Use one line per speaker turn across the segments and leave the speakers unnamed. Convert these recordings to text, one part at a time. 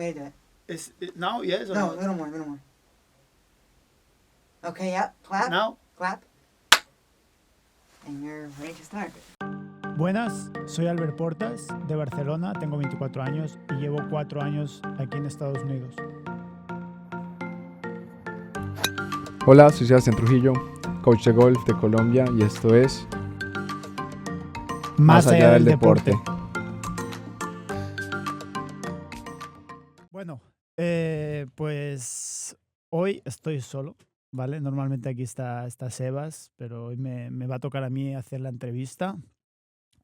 me to do it.
Is it now? Yes or
No,
no?
little more. Okay, yep. Clap.
Now?
Clap. And you're ready to start.
Buenas, soy Albert Portas, de Barcelona, tengo 24 años y llevo 4 años aquí en Estados Unidos.
Hola, soy Sebastián Trujillo, coach de golf de Colombia y esto es
Más allá del deporte. Bueno, pues hoy estoy solo, ¿vale? Normalmente aquí está Sebas, pero hoy me va a tocar a mí hacer la entrevista.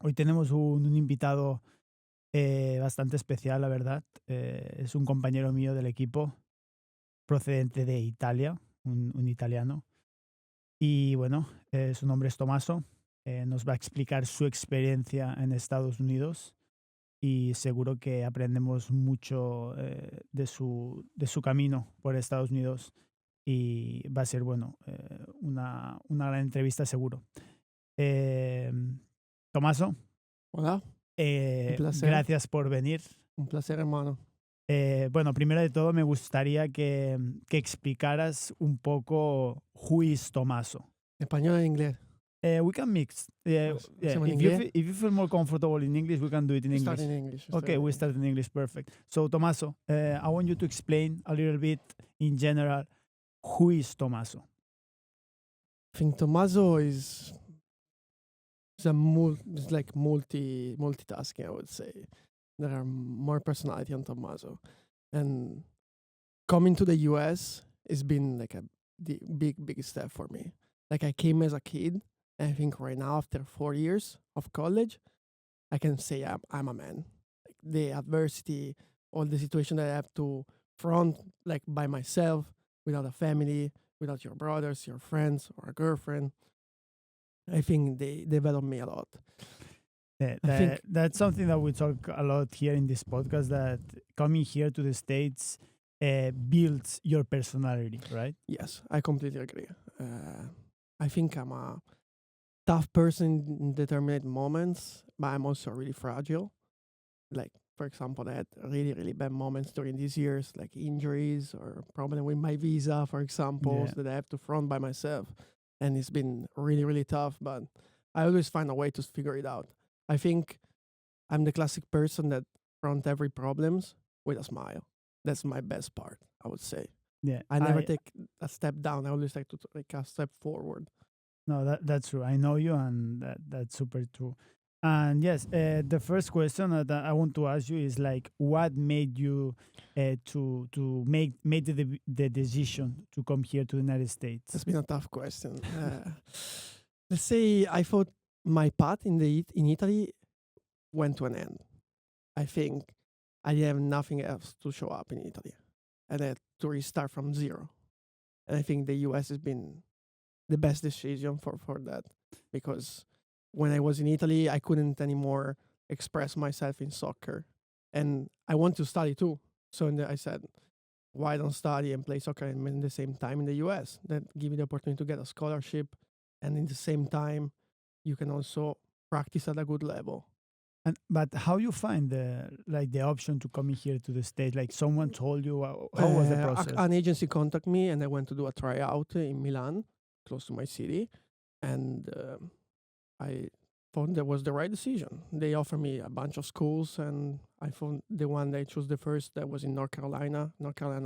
Hoy tenemos un invitado bastante especial, la verdad. Es un compañero mío del equipo, procedente de Italia, un italiano. Y bueno, su nombre es Tommaso. Nos va a explicar su experiencia en Estados Unidos y seguro que aprendemos mucho de su camino por Estados Unidos y va a ser, bueno, una gran entrevista seguro. Tommaso,
Hola, un placer.
gracias por venir.
Un placer, hermano.
Bueno, primero de todo me gustaría que explicaras un poco who is Tommaso.
¿Español o inglés?
We can mix.
Pues,
Yeah.
¿hacemos en
If
inglés?
you feel more comfortable in English, we can do it in
Start
English.
in English.
Okay, we start in English. Perfect. So, Tommaso, I want you to explain a little bit in general who is Tommaso.
I think Tommaso is it's like multitasking, I would say. There are more personality on Tommaso. And coming to the U.S. has been like a big step for me. Like I came as a kid, and I think right now after 4 years of college, I can say I'm a man. Like the adversity, all the situation that I have to front like by myself, without a family, without your brothers, your friends, or a girlfriend. I think they developed me a lot.
That's something that we talk a lot here in this podcast, that coming here to the States builds your personality, right?
Yes, I completely agree. I think I'm a tough person in determinate moments, but I'm also really fragile. Like, for example, I had really bad moments during these years, like injuries or problem with my visa, for example,
Yeah.
that I have to front by myself. And it's been really tough, but I always find a way to figure it out. I think I'm the classic person that front every problems with a smile. That's my best part, I would say.
Yeah.
I never take a step down. I always like to take a step forward.
No, that's true. I know you, and that's super true. And yes, the first question that I want to ask you is like, what made you to make the decision to come here to the United States?
It's been a tough question. Let's say I thought my path in Italy went to an end. I think I have nothing else to show up in Italy, and I had to restart from zero. And I think the US has been the best decision for that, because when I was in Italy, I couldn't anymore express myself in soccer, and I want to study too. So I said, why don't study and play soccer and in the same time in the US? That give me the opportunity to get a scholarship, and in the same time, you can also practice at a good level.
But how you find the option to come here to the States? Like someone told you, how was the process?
An agency contacted me, and I went to do a tryout in Milan, close to my city, and I thought that was the right decision. They offered me a bunch of schools, and I found the one that I chose the first, that was in North Carolina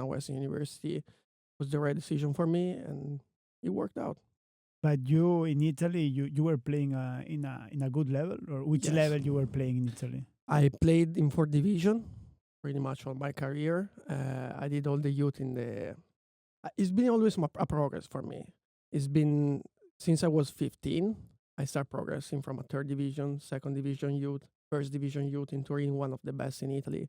Western University, was the right decision for me, and it worked out.
But you in Italy, you were playing in a good level, or which
Yes.
level you were playing in Italy?
I played in 4th division pretty much all my career. I did all the youth in the... It's been always a progress for me. It's been since I was 15, I started progressing from a 3rd division, 2nd division youth, 1st division youth, into being one of the best in Italy.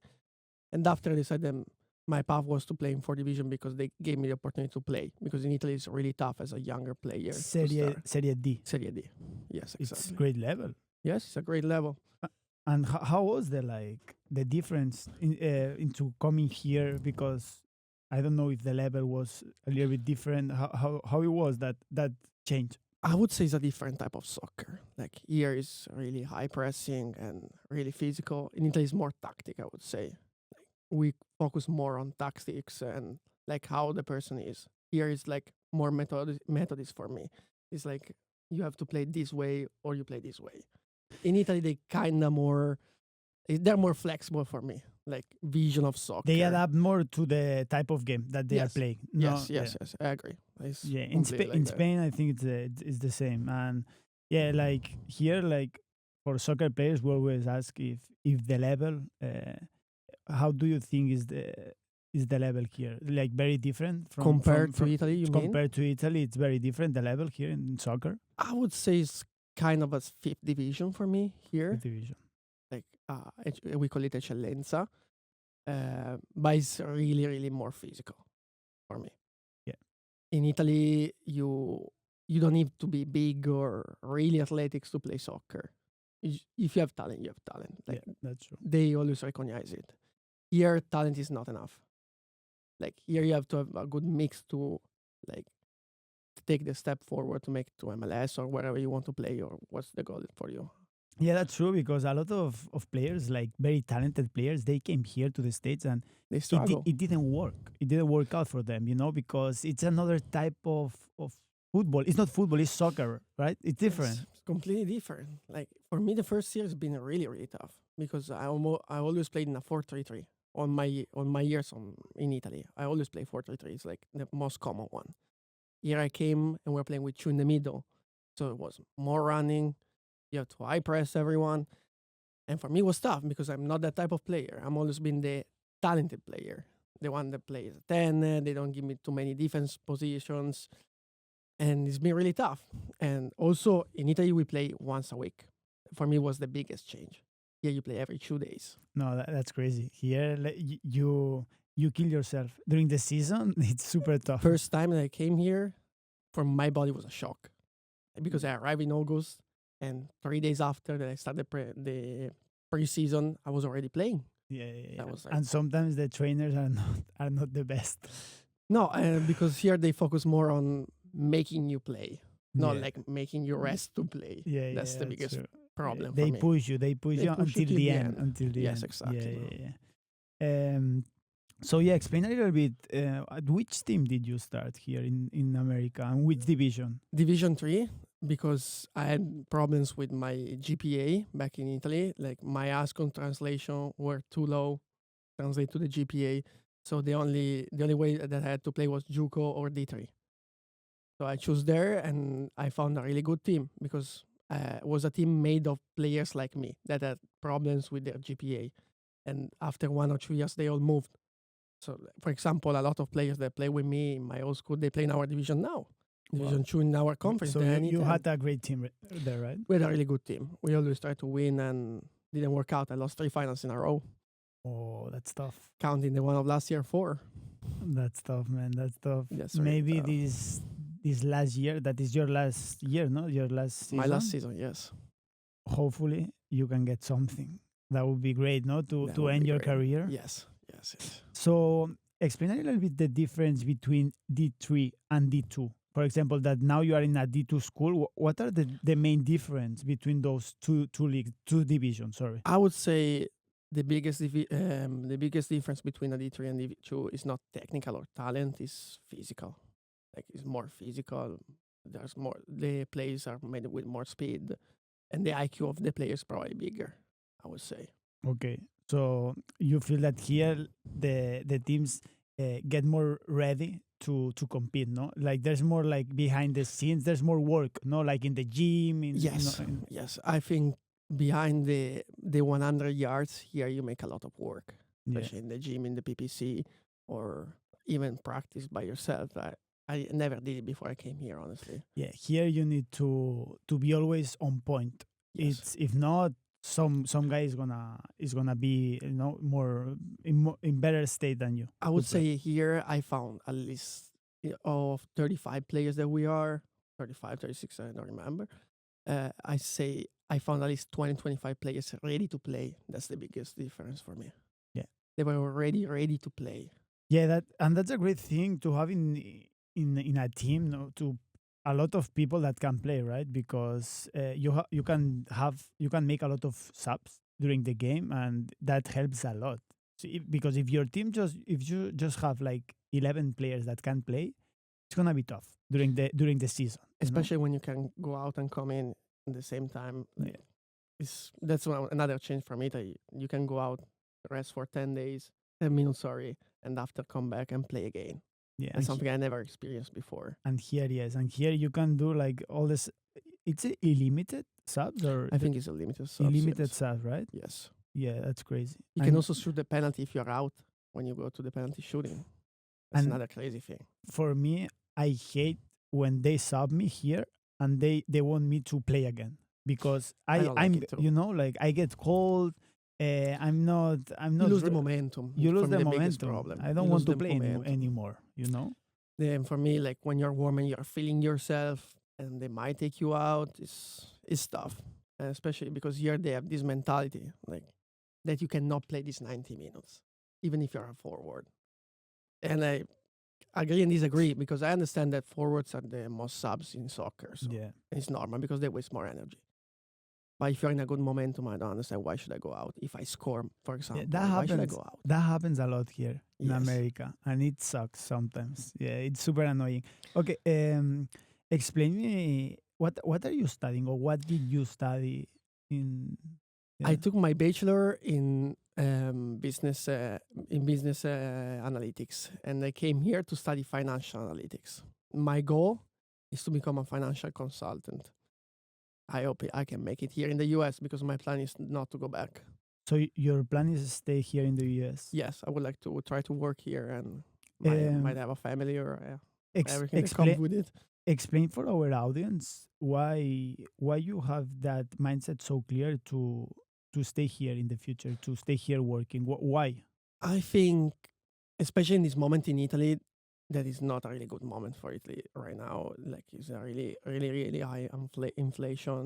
And after I decided my path was to play in 4th division, because they gave me the opportunity to play. Because in Italy, it's really tough as a younger player.
Serie D.
Serie D. Yes, exactly.
It's great level.
Yes, it's a great level.
And how was the difference into coming here? Because I don't know if the level was a little bit different. How it was that change?
I would say it's a different type of soccer. Like here is really high pressing and really physical. In Italy, it's more tactic, I would say. we focus more on tactics and like how the person is. Here is like more methodist for me. It's like you have to play this way or you play this way. In Italy, they kind of more, they're more flexible for me, like vision of soccer.
They adapt more to the type of game that they are
Yes.
playing.
Yes,
No,
yes, yes. I agree. It's
Yeah,
completely like
in
that.
Spain, I think it's the same. And yeah, like here, like for soccer players, we always ask if the level, how do you think is the level here? Like very different
Compared to Italy, you mean?
compared to Italy, it's very different the level here in soccer
I would say it's kind of a fifth division for me here.
division.
Like we call it eccellenza, but it's really, really more physical for me.
Yeah.
In Italy, you don't need to be big or really athletics to play soccer. If you have talent, you have talent. Like
Yeah, that's true.
they always recognize it. Here, talent is not enough. Like here, you have to have a good mix to like take the step forward to make it to MLS or wherever you want to play or what's the goal for you.
Yeah, that's true because a lot of players, like very talented players, they came here to the States and
They struggle.
it didn't work. It didn't work out for them, because it's another type of football. It's not football, it's soccer, right? It's different.
It's completely different. Like for me, the first year has been really, really tough because I always played in a 4-3-3 on my years in Italy. I always play 4-3-3. It's like the most common one. Here I came and we're playing with two in the middle, so it was more running. You have to high press everyone, and for me it was tough because I'm not that type of player. I'm always been the talented player, the one that plays 10. They don't give me too many defense positions, and it's been really tough. And also in Italy we play once a week. For me, it was the biggest change. Here you play every 2 days.
No, that's crazy. Here, like, you kill yourself during the season. It's super tough.
First time that I came here, for my body was a shock because I arrived in August, and 3 days after that I started the pre-season, I was already playing.
Yeah, yeah, yeah.
That was like-
And sometimes the trainers are not the best.
No, because here they focus more on making you play, not
Yeah.
like making you rest to play.
Yeah, yeah,
That's the biggest
true.
problem
They
for me.
push you. They push
They
you
push you
until
till
the
the
end.
end.
Until the
Yes,
end.
exactly,
Yeah,
bro.
yeah, yeah. So yeah, explain a little bit. At which team did you start here in America, and which division?
Division 3, because I had problems with my GPA back in Italy. Like my ASCON translation were too low, translate to the GPA. So the only way that I had to play was JUCO or D3. So I chose there, and I found a really good team because it was a team made of players like me that had problems with their GPA. And after 1 or 2 years, they all moved. So, for example, a lot of players that play with me in my old school, they play in our division now. Division 2 in our conference.
So
there
you
anytime.
had a great team there, right?
We had a really good team. We always tried to win and didn't work out. I lost 3 finals in a row,
Oh, that's tough.
counting the one of last year 4.
That's tough, man. That's tough.
That's very
Maybe
tough.
this last year, that is your last year, no? Your last season.
My last season, yes.
Hopefully, you can get something. That would be great, no?
That
To
would
end
be
your
great.
career.
Yes, yes, yes.
So explain a little bit the difference between D3 and D2. For example, that now you are in a D2 school. What are the main difference between those two leagues, two divisions? Sorry.
I would say the biggest difference between a D3 and D2 is not technical or talent, is physical. Like it's more physical. There's more. The plays are made with more speed, and the IQ of the players is probably bigger, I would say.
Okay. So you feel that here the teams get more ready to compete, no? Like there's more like behind the scenes. There's more work, no? Like in the gym.
Yes, yes. I think behind the 100 yards here, you make a lot of work,
Yeah.
especially in the gym, in the PPC, or even practice by yourself. I never did it before I came here, honestly.
Yeah. Here you need to be always on point.
Yes.
It's if not, some guy is gonna be more in better state than you.
I would
to play.
say here I found at least of 35 players that we are, 35, 36, I don't remember. I say I found at least 20, 25 players ready to play. That's the biggest difference for me.
Yeah.
They were already ready to play.
Yeah, that's a great thing to have in a team. No, to a lot of people that can play, right? Because you can make a lot of subs during the game, and that helps a lot. So because if your team if you just have like 11 players that can play, it's gonna be tough during the season. You know?
Especially when you can go out and come in at the same time. Like, that's another change from Italy. You can go out, rest for 10 days, 10 minutes, sorry, and after come back and play again.
Yeah,
That's something I never experienced before.
and here, yes, and here you can do like all this. It's illimited subs or
I think it's a limited subs.
illimited
Yes.
subs, right?
Yes.
Yeah, that's crazy.
You can also shoot the penalty if you're out when you go to the penalty shooting. That's
And-
another crazy thing.
For me, I hate when they sub me here and they want me to play again because
don't like
I'm
it too.
you know, like I get cold. I'm not
You lose the
re-
momentum.
You lose
from
the
biggest
momentum.
problem.
I
You
don't
lose
want to
the
play
momentum.
anymore. You know.
Then for me, like when you're warming, you're feeling yourself, and they might take you out. It's tough, and especially because here they have this mentality, like that you cannot play these 90 minutes, even if you're a forward. And I agree and disagree because I understand that forwards are the most subs in soccer, so
Yeah.
it's normal because they waste more energy. But if you're in a good momentum, I don't understand why should I go out if I score, for example.
that
why should I
happens.
go out?
That happens a lot here in
Yes.
America, and it sucks sometimes. Yeah, it's super annoying. Okay, explain me what are you studying or what did you study in?
I
Yeah.
took my bachelor in business analytics, and I came here to study financial analytics. My goal is to become a financial consultant. I hope I can make it here in the U.S. because my plan is not to go back.
So your plan is to stay here in the US.
Yes, I would like to try to work here and
Um,
might have a family or
Ex-
everything that
explain
comes with it.
explain for our audience why you have that mindset so clear to stay here in the future, to stay here working. Why?
I think, especially in this moment in Italy, that is not a really good moment for Italy right now. Like, it's a really high inflation.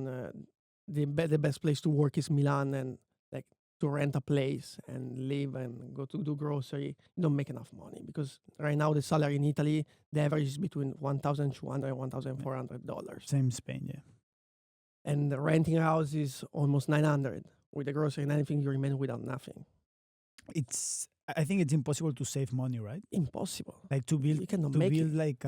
The best place to work is Milan, and like to rent a place and live and go to do grocery, you don't make enough money because right now the salary in Italy, the average is between $1,200 and $1,400.
Same Spain, yeah.
And the renting a house is almost 900. With the grocery and anything, you remain without nothing.
I think it's impossible to save money, right?
Impossible.
Like to build
You cannot make it.
like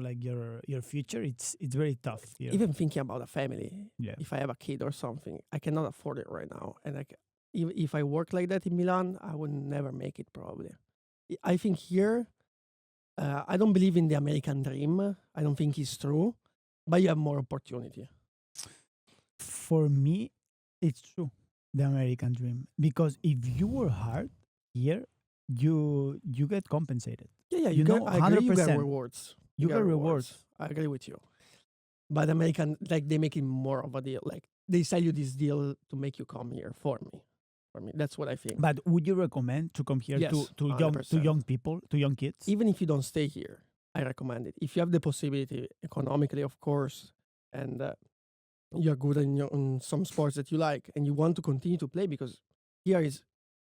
like your future. It's very tough here.
Even thinking about a family,
Yeah.
if I have a kid or something, I cannot afford it right now. And like, if I work like that in Milan, I would never make it probably. I think here, I don't believe in the American dream. I don't think it's true, but you have more opportunity.
For me, it's true, the American dream, because if you work hard here, you get compensated.
Yeah,
You
get,
know,
I agree, you get
100%.
rewards.
You get rewards.
I agree with you. But American, like, they make it more of a deal. Like, they sell you this deal to make you come here for me. That's what I think.
But would you recommend to come here
Yes,
to
100%.
young people, to young kids?
Even if you don't stay here, I recommend it. If you have the possibility, economically, of course, and you're good in some sports that you like, and you want to continue to play, because here is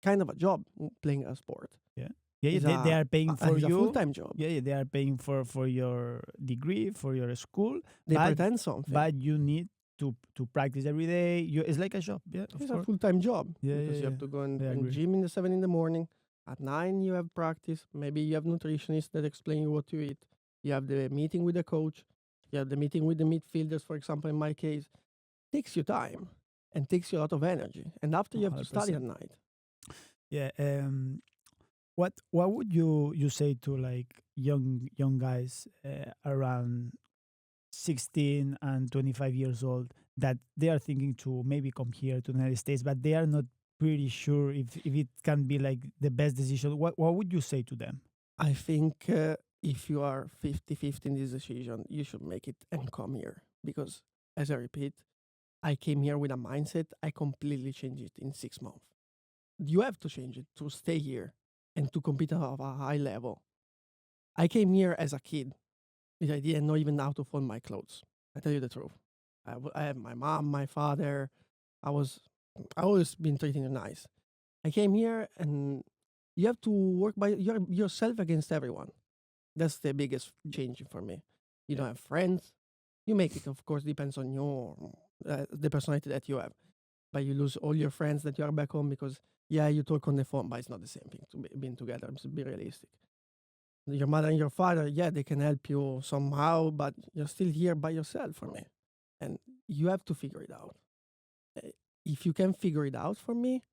kind of a job playing a sport.
Yeah,
It's
they are paying for
it's
you.
a full-time job.
Yeah, they are paying for your degree, for your school,
They
but-
pretend something.
but you need to practice every day. It's like a job. Yeah, of
It's a
course.
full-time job
Yeah,
because
yeah,
you have
yeah.
to go and,
I
and
agree.
gym in the 7 in the morning. At 9 you have practice. Maybe you have nutritionists that explain you what to eat. You have the meeting with the coach. You have the meeting with the midfielders, for example, in my case. Takes you time and takes you a lot of energy. And after you have to study at
100%.
night.
Yeah. What would you say to like young guys around 16 and 25 years old that they are thinking to maybe come here to the United States, but they are not pretty sure if it can be like the best decision? What would you say to them?
I think if you are 50-50 in this decision, you should make it and come here. Because, as I repeat, I came here with a mindset. I completely changed it in 6 months. You have to change it to stay here and to compete at a high level. I came here as a kid with the idea not even how to fold my clothes. I tell you the truth. I have my mom, my father. I always been treating them nice. I came here and you have to work by yourself against everyone. That's the biggest change for me. You don't have friends. You make it, of course, depends on your the personality that you have. But you lose all your friends that you are back home because Yeah, you talk on the phone, but it's not the same thing to being together. Let's be realistic. Your mother and your father, yeah, they can help you somehow, but you're still here by yourself for me. And you have to figure it out. Uh, If you can figure it out for me,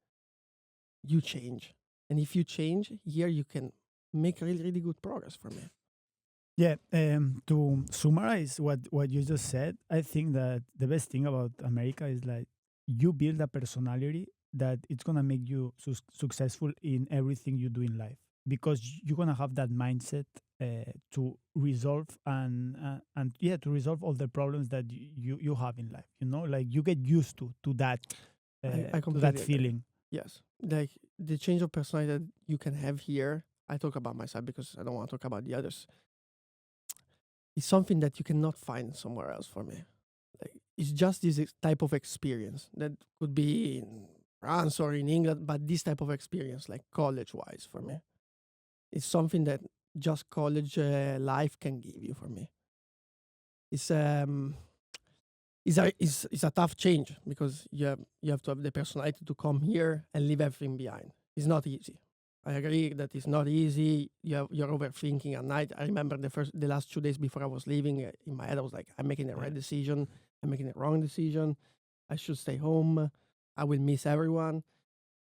you change. And if you change, here you can make really, really good progress for me.
Yeah, to summarize what you just said, I think that the best thing about America is like you build a personality that it's gonna make you successful in everything you do in life because you're gonna have that mindset to resolve and yeah to resolve all the problems that you have in life. You know, like you get used to that
I
to that
completely agree.
feeling.
Yes. Like the change of personality that you can have here, I talk about myself because I don't want to talk about the others. It's something that you cannot find somewhere else for me. Like it's just this type of experience that could be in France or in England, but this type of experience, like college wise for me, it's something that just college life can give you for me. It's it's a tough change because you have to have the personality to come here and leave everything behind. It's not easy. I agree that it's not easy. You're overthinking at night. I remember the last 2 days before I was leaving, in my head I was like, I'm making the right decision. I'm making the wrong decision. I should stay home. I will miss everyone.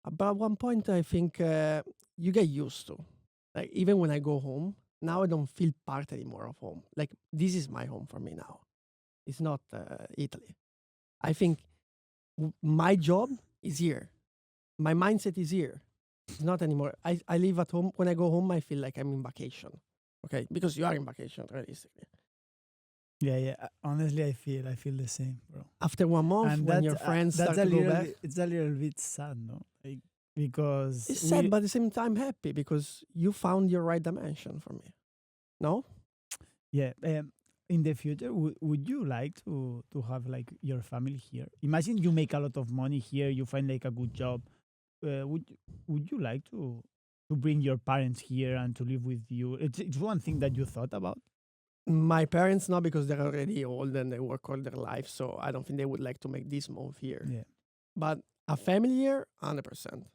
But at one point, I think you get used to. Like even when I go home, now I don't feel part anymore of home. Like this is my home for me now. It's not Italy. I think my job is here. My mindset is here. It's not anymore. I live at home. When I go home, I feel like I'm in vacation. Okay, because you are in vacation, realistically.
Yeah, yeah. Honestly, I feel the same, bro.
After 1 month,
And
when your friends
that's
start
a
to go
little
back,
it's a little bit sad, no? Like because
it's sad, but at the same time happy because you found your right dimension for me. No?
yeah. In the future, would you like to have like your family here? Imagine you make a lot of money here, you find like a good job. Would you like to bring your parents here and to live with you? It's one thing that you thought about.
My parents, not because they're already old and they work all their life, so I don't think they would like to make this move here.
Yeah.
But a family here, 100%.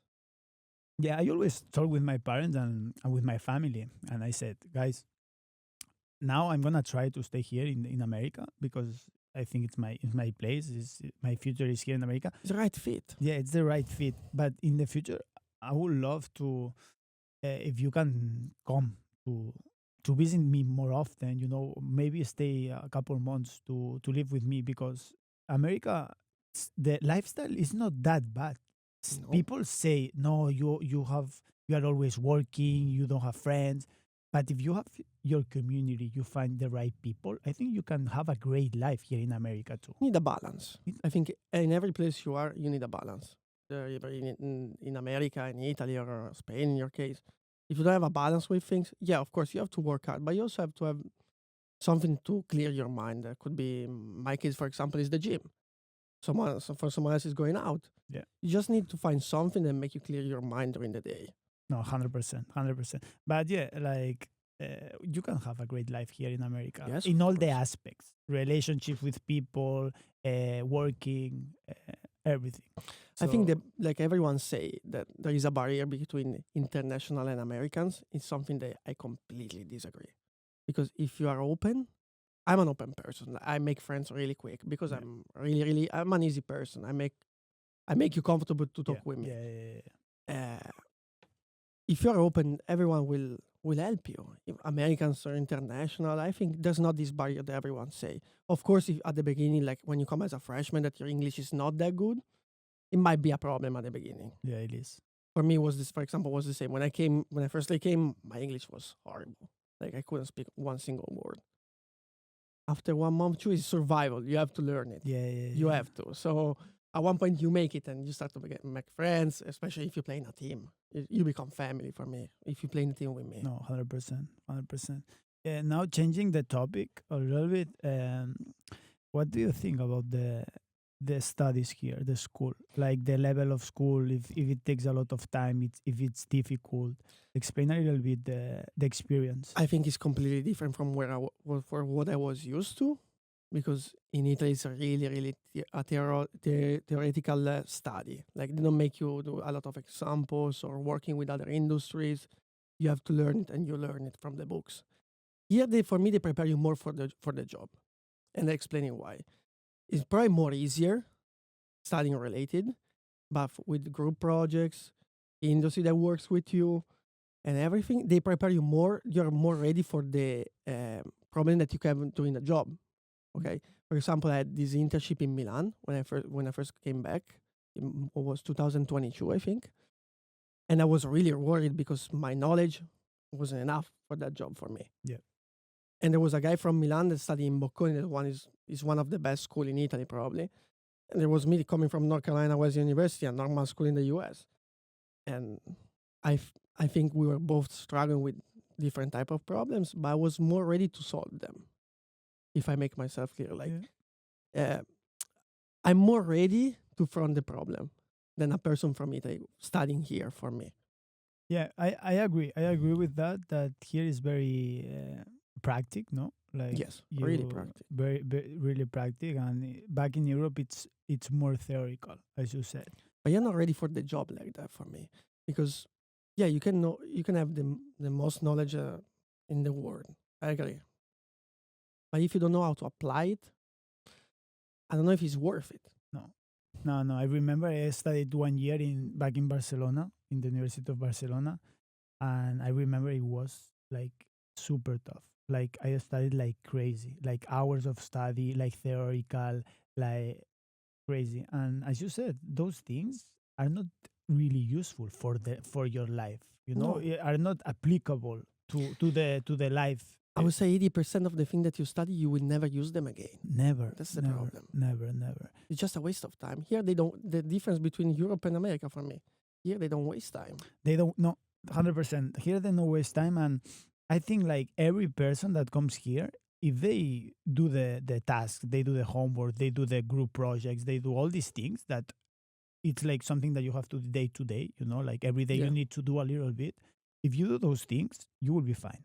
Yeah, I always talk with my parents and with my family, and I said, guys, now I'm gonna try to stay here in America because I think it's my place. My future is here in America.
It's the right fit.
Yeah, it's the right fit. But in the future, I would love to if you can come to visit me more often. You know, maybe stay a couple months to live with me because America, the lifestyle is not that bad.
No.
People say no, you are always working, you don't have friends. But if you have your community, you find the right people, I think you can have a great life here in America too.
You need a balance. I think in every place you are, you need a balance. Either in America, in Italy, or Spain, in your case. If you don't have a balance with things, yeah, of course, you have to work hard, but you also have to have something to clear your mind. That could be, my case, for example, is the gym. For someone else is going out.
Yeah.
You just need to find something that make you clear your mind during the day.
No, 100%, 100%. But yeah, like you can have a great life here in America
Yes,
in
of
all the
course.
aspects, relationships with people, working, everything.
I think
So,
that, like everyone say, that there is a barrier between international and Americans. It's something that I completely disagree. Because if you are open, I'm an open person. I make friends really quick because
Yeah.
I'm an easy person. I make you comfortable to talk
yeah,
with me.
yeah.
If you're open, everyone will help you. If Americans or international, I think there's not this barrier that everyone say. Of course, if at the beginning, like when you come as a freshman, that your English is not that good, it might be a problem at the beginning.
Yeah, it is.
For me, for example, was the same. When I first came, my English was horrible. Like I couldn't speak one single word. After 1 month, too, is survival. You have to learn it.
Yeah, yeah.
You have to. So at one point, you make it and you start to make friends, especially if you play in a team. You become family for me if you play in a team with me.
No, 100%, 100%. Now changing the topic a little bit. What do you think about the studies here, the school, like the level of school? If it takes a lot of time, if it's difficult. Explain a little bit the experience.
I think it's completely different from where for what I was used to. because in Italy it's a really theoretical study. Like they don't make you do a lot of examples or working with other industries. You have to learn it, and you learn it from the books. Here, for me, they prepare you more for the job, and they're explaining why. It's probably more easier studying related, but with group projects, industry that works with you, and everything, they prepare you more. You're more ready for the problem that you can do in the job. Okay. For example, I had this internship in Milan when I first came back. It was 2022, I think, and I was really worried because my knowledge wasn't enough for that job for me.
Yeah.
And there was a guy from Milan that studied in Bocconi. That one is one of the best school in Italy, probably. And there was me coming from North Carolina Wesleyan University, a normal school in the U.S. And I think we were both struggling with different type of problems, but I was more ready to solve them. If I make myself clear, like I'm more ready to front the problem than a person from Italy studying here for me.
Yeah, I agree. I agree with that. That here is very practical, no? Like
Yes, really practical.
very really practical. And back in Europe, it's more theoretical, as you said.
But you're not ready for the job like that for me, because yeah, you can have the most knowledge in the world. I agree. But if you don't know how to apply it, I don't know if it's worth it.
No. I remember I studied 1 year back in Barcelona, in the University of Barcelona, and I remember it was like super tough. Like I studied like crazy, like hours of study, like theoretical, like crazy. And as you said, those things are not really useful for your life. You know,
No.
are not applicable to the life.
I would say 80% of the thing that you study, you will never use them again.
Never.
That's the
never,
problem.
Never.
It's just a waste of time. Here, they don't. The difference between Europe and America for me, here they don't waste time.
They don't. No, 100%. Here they don't waste time, and I think like every person that comes here, if they do the task, they do the homework, they do the group projects, they do all these things that it's like something that you have to do day to day. You know, like every day
Yeah.
you need to do a little bit. If you do those things, you will be fine.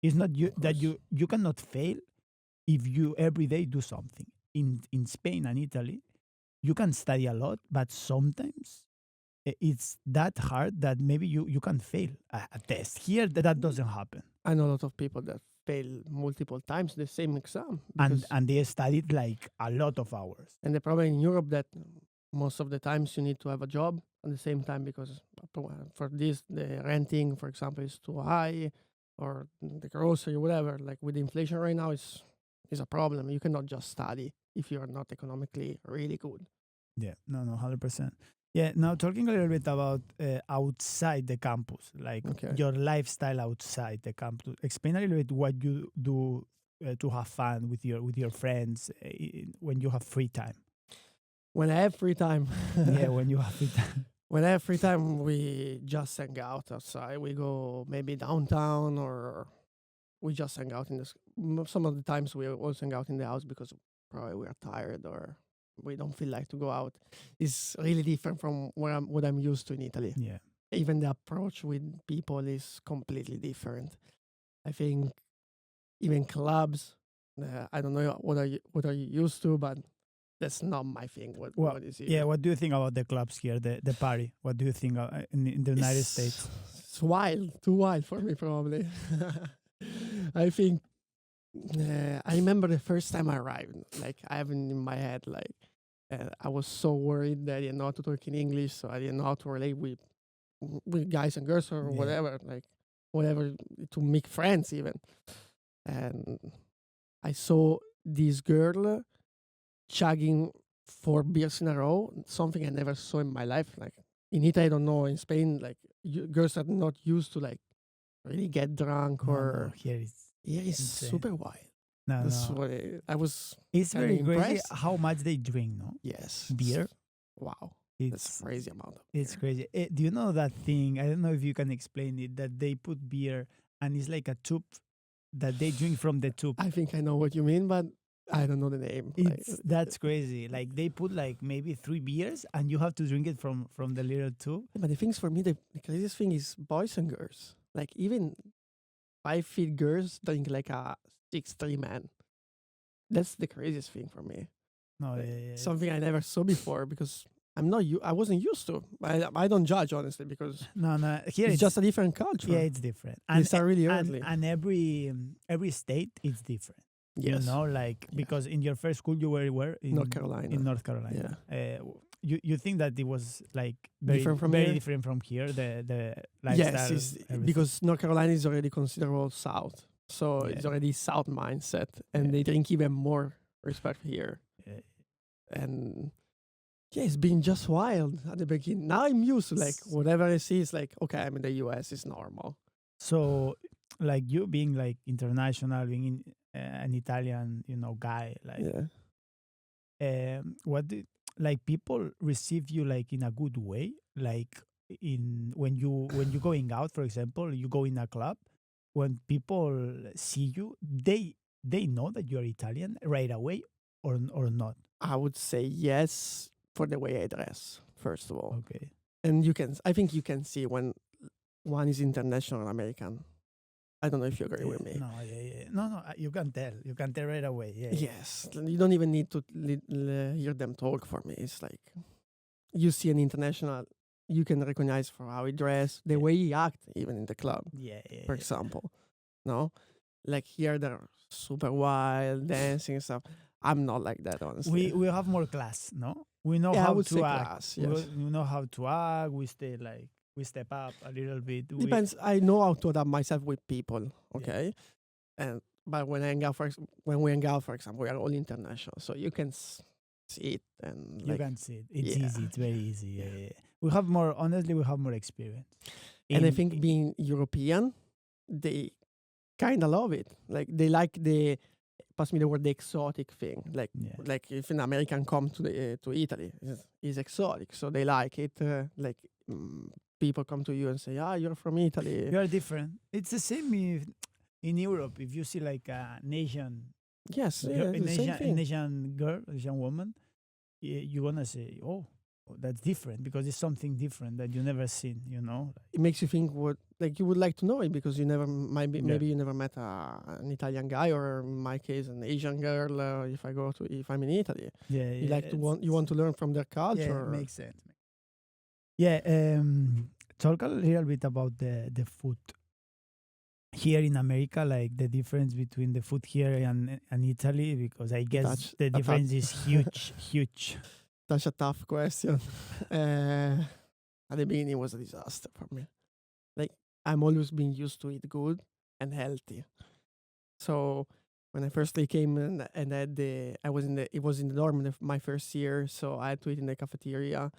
It's not you that
course.
you cannot fail if you every day do something. In Spain and Italy, you can study a lot, but sometimes it's that hard that maybe you can fail a test. Here, that doesn't happen.
I know a lot of people that fail multiple times the same exam.
And they studied like a lot of hours.
And the problem in Europe that most of the times you need to have a job at the same time, because for this the renting, for example, is too high, or the grocery, whatever. Like with inflation right now, is a problem. You cannot just study if you are not economically really good.
Yeah, no, 100%. Yeah, now talking a little bit about outside the campus, like
Okay.
your lifestyle outside the campus. Explain a little bit what you do to have fun with your friends when you have free time.
When I have free time,
Yeah, when you have free time.
when I have free time, we just hang out outside. We go maybe downtown, or we just hang out in this. Some of the times we also hang out in the house because probably we are tired or we don't feel like to go out. It's really different from what I'm used to in Italy.
Yeah.
Even the approach with people is completely different. I think even clubs. I don't know what are you used to, but that's not my thing. What is it?
Yeah, what do you think about the clubs here, the party? What do you think in the United States?
It's wild, too wild for me probably. I think I remember the first time I arrived. Like I have in my head, like I was so worried that I didn't know how to talk in English, so I didn't know how to relate with guys and girls or
Yeah.
whatever to make friends even. And I saw this girl chugging 4 beers in a row, something I never saw in my life. Like in Italy, I don't know. In Spain, like girls are not used to like really get drunk
No, here it's insane.
super wild.
no.
That's what I was.
It's
kinda
very crazy
impressed.
how much they drink, no?
Yes,
Beer.
Wow, that's
It's
crazy amount. Of
it's
beer.
crazy. Do you know that thing? I don't know if you can explain it. That they put beer and it's like a tube that they drink from the tube.
I think I know what you mean, but I don't know the name.
That's crazy. Like they put like maybe 3 beers and you have to drink it from the little tube.
But the things for me, the craziest thing is boys and girls. Like even 5 feet girls drink like a 6'3" man. That's the craziest thing for me.
No,
Like,
yeah,
something I never saw before because I wasn't used to. I don't judge honestly because
no, no. Here
it's just a different culture.
yeah, it's different.
They start really early.
And every state is different.
Yes.
You know, like because in your first school you were where in
North Carolina.
In North Carolina. You think that it was like very
Different from
very
here?
different from here, the lifestyle.
Yes,
everything.
because North Carolina is already considered all South, so
Yeah.
it's already South mindset, and
Yeah.
they drink even more respect here.
Yeah.
And yeah, it's been just wild at the beginning. Now I'm used to like whatever I see is like, okay, I'm in the US, it's normal.
So, like you being like international, being an Italian, guy, like, what did like people receive you like in a good way, like in when you going out, for example, you go in a club, when people see you, they know that you're Italian right away, or not.
I would say yes for the way I dress, first of all.
Okay.
And I think you can see when one is international or American. I don't know if you agree with me.
No, yeah. No, you can tell right away. Yeah.
Yes, you don't even need to hear them talk for me. It's like you see an international, you can recognize for how he dress, the way he act, even in the club,
Yeah.
for example. No, like here they're super wild, dancing and stuff. I'm not like that, honestly.
We have more class, no? We know
Yeah, I
how
would say
to act.
class, yes.
We know how to act. We step up a little bit.
Depends. I know how to adapt myself with people. Okay, but when we hang out, for example, we are all international, so you can see it and
You
like,
can see it. It's
yeah.
easy. It's very easy. Yeah. We have more. Honestly, we have more experience.
And I think being European, they kind of love it. Like they like the, pass me the word, the exotic thing. Like
Yeah.
like if an American come to Italy, it's exotic, so they like it. People come to you and say, "Ah, you're from Italy."
You are different. It's the same in Europe. If you see like an Asian,
Yes, yeah,
an
the same thing.
Asian girl, Asian woman, you're gonna say, "Oh, that's different," because it's something different that you never seen.
It makes you think what like you would like to know it because you never maybe
Yeah.
maybe you never met an Italian guy, or in my case an Asian girl. If I'm in Italy,
Yeah.
you like to want to learn from their culture.
Yeah, makes sense. Yeah. Talk a little bit about the food here in America, like the difference between the food here and Italy, because I guess
That's
the
a
difference is huge, huge.
That's a tough question. At the beginning, it was a disaster for me. Like I'm always been used to eat good and healthy. So when I firstly came and it was in the dorm my first year, so I had to eat in the cafeteria.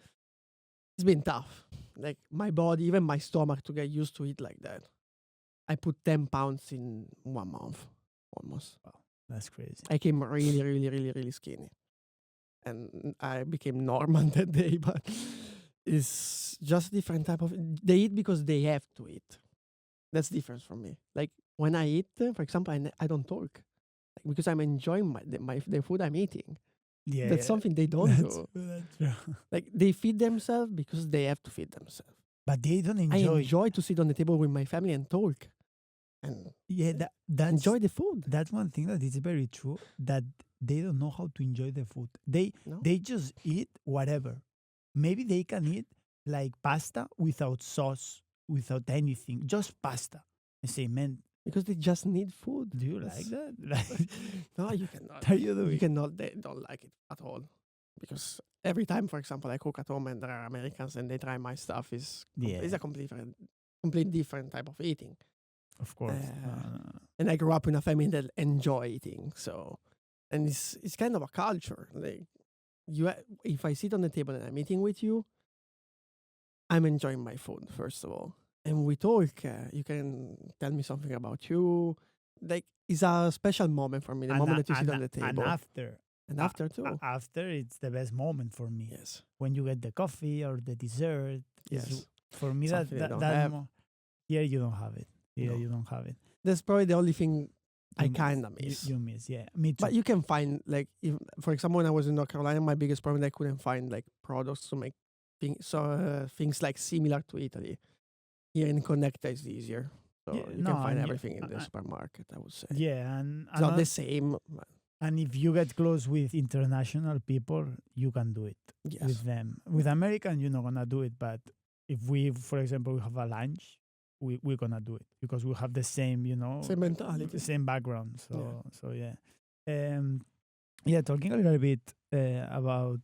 It's been tough. Like my body, even my stomach, to get used to it like that. I put 10 pounds in 1 month, almost.
That's crazy.
I came really, really, really, really skinny. And I became normal that day, but it's just a different type of. They eat because they have to eat. That's different from me. Like when I eat, for example, I don't talk, like, because I'm enjoying the food I'm eating.
Yeah,
That's something they don't do.
That's true.
Like they feed themselves because they have to feed themselves.
But they don't
I
enjoy.
enjoy to sit on the table with my family and talk, and
Yeah, that's
enjoy the food.
That's one thing that is very true. That they don't know how to enjoy the food.
No?
They just eat whatever. Maybe they can eat like pasta without sauce, without anything, just pasta. I say, man,
Because they just need food.
do you like that? Like,
No, you cannot.
how you doing?
You cannot. They don't like it at all. Because every time, for example, I cook at home and there are Americans and they try my stuff, it's a complete different type of eating.
Of course.
And I grew up in a family that enjoy eating, so, and it's kind of a culture. Like if I sit on the table and I'm eating with you, I'm enjoying my food first of all, and we talk. You can tell me something about you. Like it's a special moment for me. The moment that you sit on the table,
And
after too.
After, it's the best moment for me.
Yes.
When you get the coffee or the dessert.
Yes.
For me,
Something they don't
that
have.
here you don't have it. Here
No.
you don't have it.
That's probably the only thing I
You miss.
kind of miss.
You miss, yeah. Me too.
But you can find, like, if, for example, when I was in North Carolina, my biggest problem I couldn't find like products to make things like similar to Italy. Here in Connecta is easier, so
Yeah,
you
no,
can find
and
everything in the
I-
supermarket. I would say
yeah, and
it's not the same. But
And if you get close with international people, you can do it
Yes.
with them. With American, you're not gonna do it. But if we, for example, we have a lunch, we're gonna do it because we have the same,
Same mentality.
same background. So yeah. Yeah, talking a little bit about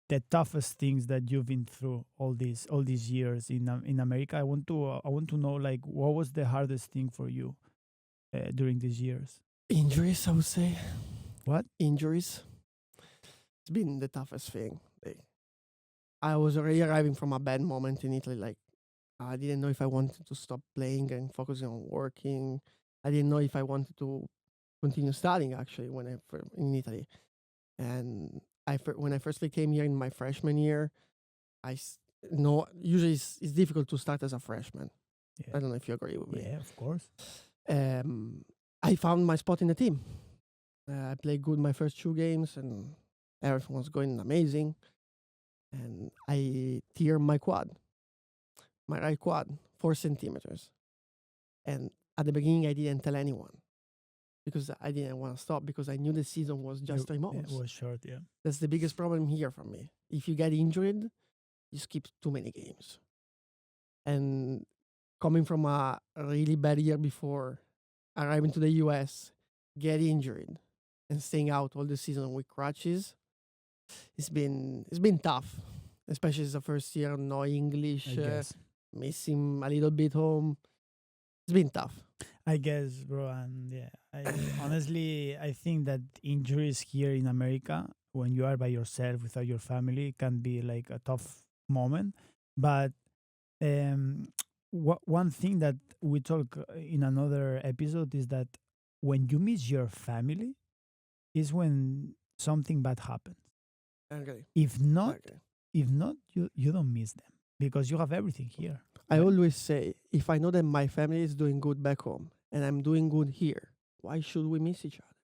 the toughest things that you've been through all these years in America. I want to know, like, what was the hardest thing for you during these years?
Injuries, I would say.
What?
Injuries. It's been the toughest thing. Like, I was already arriving from a bad moment in Italy. Like, I didn't know if I wanted to stop playing and focusing on working. I didn't know if I wanted to continue studying, actually, in Italy. And when I firstly came here in my freshman year, know usually it's difficult to start as a freshman.
Yeah.
I don't know if you agree with me.
Yeah, of course.
I found my spot in the team. I played good my first 2 games, and everything was going amazing. And I tear my right quad, 4 centimeters. And at the beginning, I didn't tell anyone because I didn't want to stop because I knew the season was just 3 months.
It was short, yeah.
That's the biggest problem here for me. If you get injured, you skip too many games. And coming from a really bad year before, arriving to the U.S., get injured, and staying out all the season with crutches, it's been tough, especially as the first year, no English,
I guess.
missing a little bit home. It's been tough.
I guess, bro, and yeah, honestly, I think that injuries here in America, when you are by yourself without your family, can be like a tough moment. But one thing that we talk in another episode is that when you miss your family, is when something bad happens.
Okay.
If not,
Okay.
you don't miss them because you have everything here.
I always say, if I know that my family is doing good back home and I'm doing good here, why should we miss each other?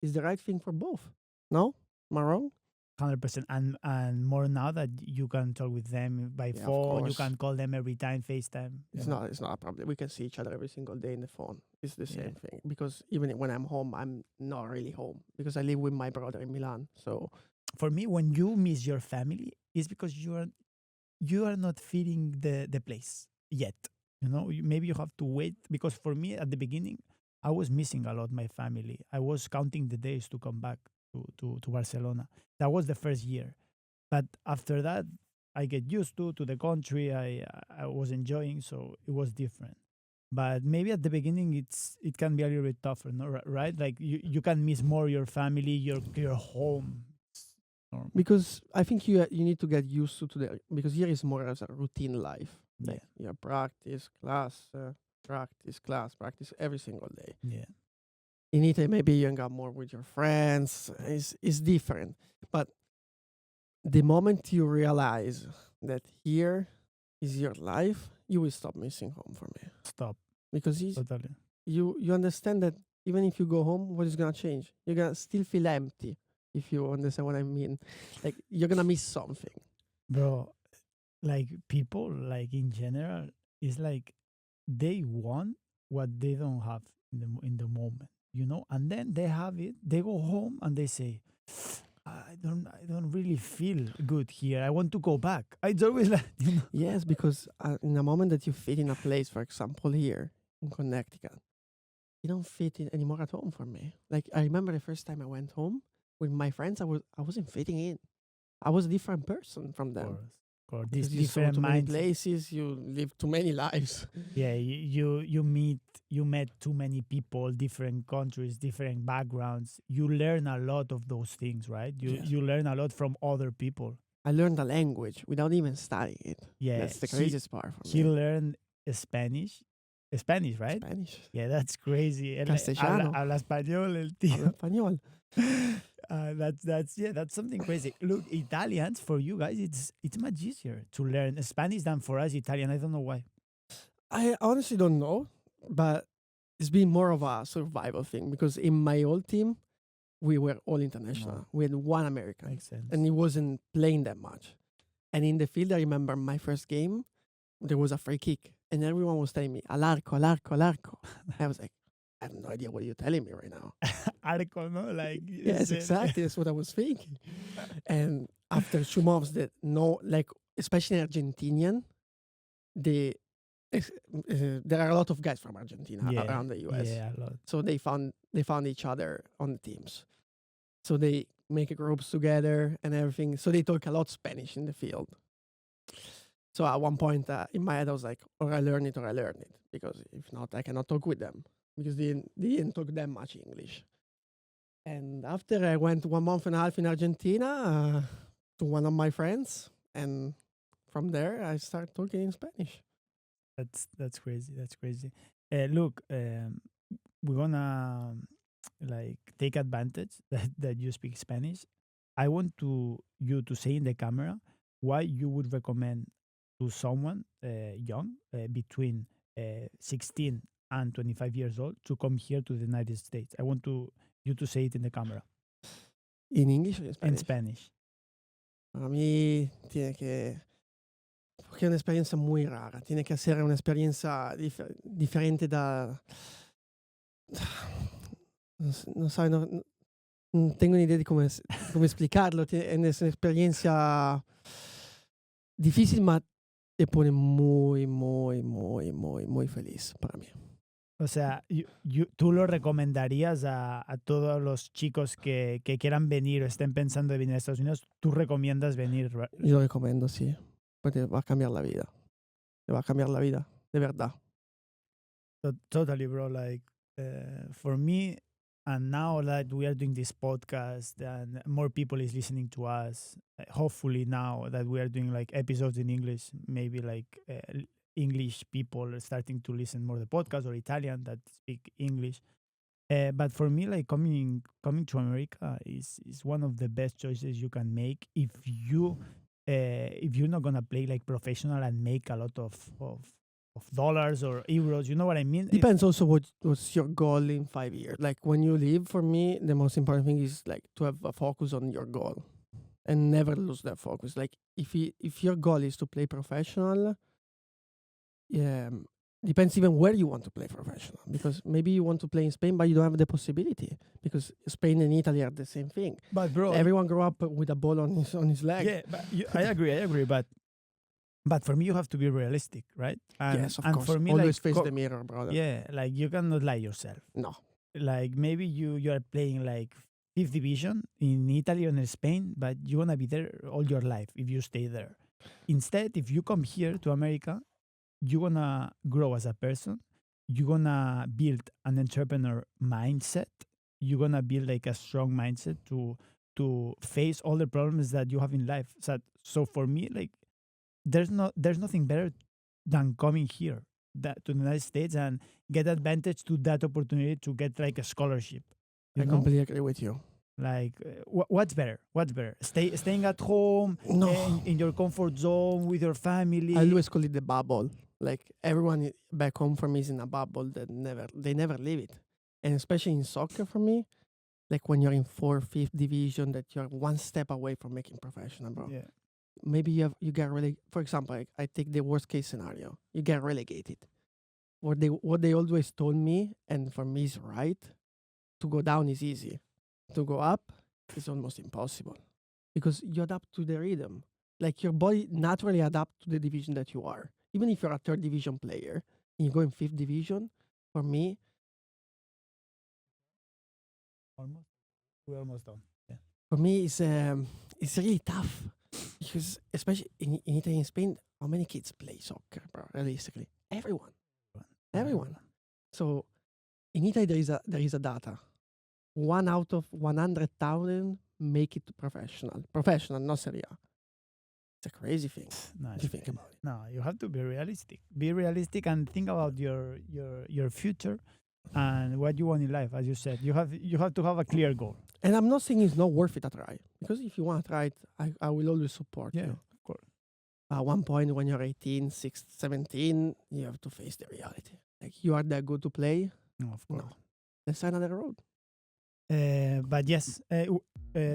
It's the right thing for both. No? Am I wrong?
100%, and more now that you can talk with them by
Yeah, of
phone, you
course.
can call them every time, FaceTime.
It's not a problem. We can see each other every single day in the phone. It's the
Yeah.
same thing. Because even when I'm home, I'm not really home because I live with my brother in Milan. So
For me, when you miss your family, it's because you are not feeling the place yet. Maybe you have to wait, because for me at the beginning, I was missing a lot my family. I was counting the days to come back to Barcelona. That was the first year, but after that, I get used to the country. I was enjoying, so it was different. But maybe at the beginning, it can be a little bit tougher, no? Right? Like you can miss more your family, your home. It's normal.
because I think you need to get used to the because here is more as a routine life. Like you practice, class, practice every single day.
Yeah.
In Italy, maybe you hang out more with your friends. It's different. But the moment you realize that here is your life, you will stop missing home for me.
Stop.
Because
Totally.
you understand that even if you go home, what is gonna change? You're gonna still feel empty, if you understand what I mean. Like you're gonna miss something.
Bro, like people, like in general, it's like they want what they don't have in the moment, and then they have it, they go home and they say, I don't really feel good here, I want to go back. It's always like,
Yes, because in the moment that you fit in a place, for example, here in Connecticut, you don't fit in anymore at home for me. Like I remember the first time I went home with my friends, I wasn't fitting in. I was a different person from them.
Of course,
Because
these
you saw
different
too many
minds.
places, you live too many lives.
Yeah, you met too many people, different countries, different backgrounds. You learn a lot of those things, right?
Yes.
You learn a lot from other people.
I learned the language without even studying it.
Yeah,
That's the craziest part for
he
me.
learned Spanish, right?
Spanish.
Yeah, that's crazy. Él
Castellano.
habla español, el tío.
Hablo español.
That's something crazy. Look, Italians, for you guys, it's much easier to learn Spanish than for us Italian. I don't know why.
I honestly don't know, but it's been more of a survival thing because in my old team, we were all international.
No.
We had one American,
Makes sense.
and he wasn't playing that much. And in the field, I remember my first game, there was a free kick, and everyone was telling me, al arco, al arco, al arco. I was like, I have no idea what you're telling me right now.
Arco, no? Like, you
Yes,
said.
exactly. That's what I was thinking. And after 2 months, that no, like especially Argentinian, they there are a lot of guys from Argentina
Yeah,
around the US.
yeah, a lot.
So they found each other on the teams. So they make groups together and everything. So they talk a lot Spanish in the field. So at one point in my head, I was like, or I learn it or I learn it. Because if not, I cannot talk with them. Because they didn't talk that much English. And after I went 1.5 months in Argentina to one of my friends. And from there, I started talking in Spanish.
That's crazy. That's crazy. Look, we're gonna like take advantage that you speak Spanish. I want you to say in the camera why you would recommend to someone young between 16 and 25 years old to come here to the United States. I want you to say it in the camera
¿En English o en
in
Spanish?
Spanish.
Para mí tiene que... Porque es una experiencia muy rara. Tiene que ser una experiencia diferente da... No so, non tengo ni idea di come explicarlo. Es una experiencia difícil, ma te pone muy, muy, muy, muy, muy feliz para mí.
O sea, tú lo recomendarías a todos los chicos que quieran venir o estén pensando de venir a Estados Unidos. Tú recomiendas venir, right?
Yo lo recomiendo, sí. Porque te va a cambiar la vida. Te va a cambiar la vida, de verdad.
Totally, bro. Like for me, and now that we are doing this podcast and more people is listening to us, hopefully now that we are doing like episodes in English, maybe like English people are starting to listen more the podcast or Italian that speak English. But for me, like coming to America is one of the best choices you can make if you're not gonna play like professional and make a lot of dollars or euros. You know what I mean?
Depends also what's your goal in 5 years. Like when you leave, for me, the most important thing is like to have a focus on your goal and never lose that focus. Like if your goal is to play professional, depends even where you want to play professional. Because maybe you want to play in Spain, but you don't have the possibility. Because Spain and Italy are the same thing.
But bro,
Everyone grew up with a ball on his leg.
yeah, but I agree. But for me, you have to be realistic, right? And,
Yes, of
and
course.
for me,
Always
like,
face the mirror, brother.
yeah, like you cannot lie yourself.
No.
Like maybe you are playing like fifth division in Italy or in Spain, but you're gonna be there all your life if you stay there. Instead, if you come here to America, you're gonna grow as a person. You're gonna build an entrepreneur mindset. You're gonna build like a strong mindset to face all the problems that you have in life. So for me, like there's nothing better than coming here to the United States and get advantage to that opportunity to get like a scholarship.
I completely agree with you.
Like what's better? Staying at home
No.
in your comfort zone with your family.
I always call it the bubble. Like everyone back home for me is in a bubble that they never leave it. And especially in soccer for me, like when you're in 4th, 5th division, that you're one step away from making professional, bro.
Yeah.
Maybe you get for example, I take the worst case scenario. You get relegated. What they always told me, and for me is right, to go down is easy. To go up is almost impossible. Because you adapt to the rhythm. Like your body naturally adapts to the division that you are. Even if you're a 3rd division player and you go in 5th division, for me,
We're almost done. Yeah.
for me it's really tough. Because especially in Italy and Spain, how many kids play soccer, bro? Realistically, everyone. So in Italy there is a data. 1 out of 100,000 make it to professional, not Serie A. It's a crazy thing.
No,
If you think about it.
No, you have to be realistic. Be realistic and think about your future and what you want in life. As you said, you have to have a clear goal.
And I'm not saying it's not worth it to try. Because if you want to try it, I will always support
Yeah,
you.
of course.
At one point when you're 18, 16, 17, you have to face the reality. Like you are that good to play.
No, of course.
No. Let's try another road.
But yes,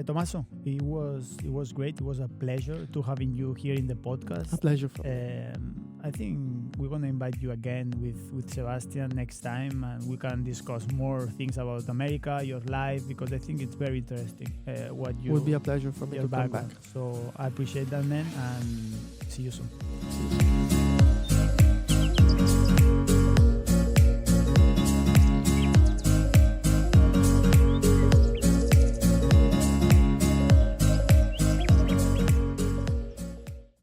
Tommaso, it was great. It was a pleasure to having you here in the podcast.
A pleasure for me.
I think we're gonna invite you again with Sebastian next time, and we can discuss more things about America, your life, because I think it's very interesting. What you
Would be a pleasure for me
your
to come back.
background. So I appreciate that, man, and see you soon.
See you.